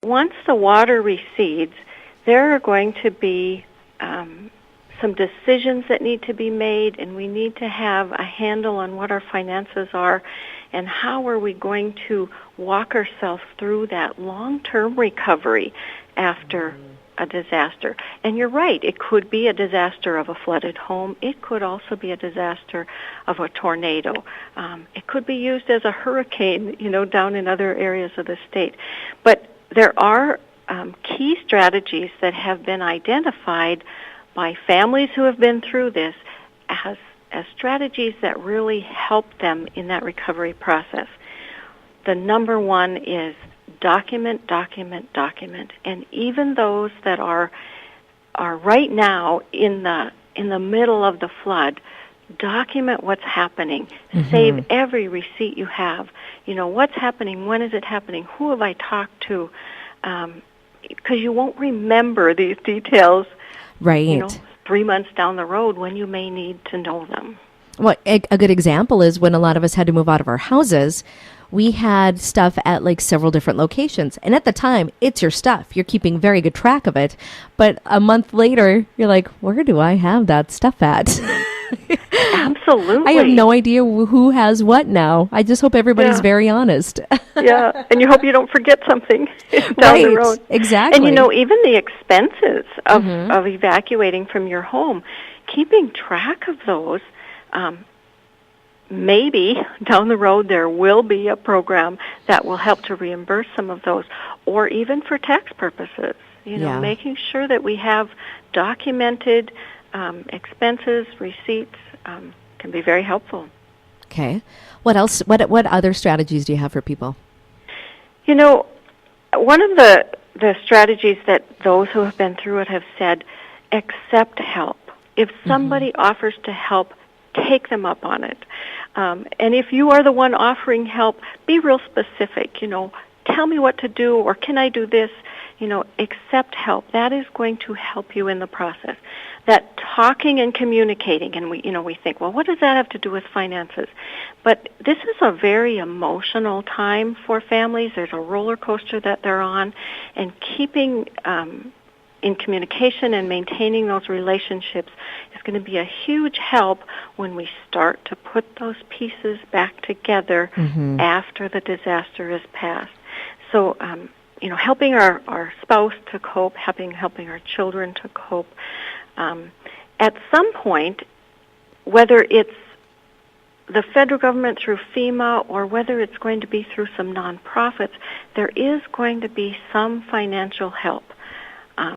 once the water recedes, there are going to be some decisions that need to be made, and we need to have a handle on what our finances are and how are we going to walk ourselves through that long-term recovery after a disaster. And you're right, it could be a disaster of a flooded home. It could also be a disaster of a tornado. It could be used as a hurricane, down in other areas of the state. But there are key strategies that have been identified by families who have been through this as strategies that really help them in that recovery process. The number one is document, document, document. And even those that are right now in the middle of the flood, document what's happening. Mm-hmm. Save every receipt you have. What's happening, when is it happening, who have I talked to? Because you won't remember these details. Right. 3 months down the road when you may need to know them. Well, a good example is when a lot of us had to move out of our houses, we had stuff at several different locations. And at the time, it's your stuff. You're keeping very good track of it. But a month later, you're like, where do I have that stuff at? Absolutely. I have no idea who has what now. I just hope everybody's very honest. Yeah, and you hope you don't forget something down the road. Exactly. And even the expenses of evacuating from your home, keeping track of those, maybe down the road there will be a program that will help to reimburse some of those, or even for tax purposes. Making sure that we have documented expenses, receipts, can be very helpful. Okay. What else? What other strategies do you have for people? One of the strategies that those who have been through it have said, accept help. If somebody offers to help, take them up on it. And if you are the one offering help, be real specific. Tell me what to do, or can I do this? Accept help. That is going to help you in the process. That talking and communicating, and we think, well, what does that have to do with finances? But this is a very emotional time for families. There's a roller coaster that they're on, and keeping in communication and maintaining those relationships is going to be a huge help when we start to put those pieces back together after the disaster is past. So, helping our spouse to cope, helping our children to cope. At some point, whether it's the federal government through FEMA or whether it's going to be through some nonprofits, there is going to be some financial help.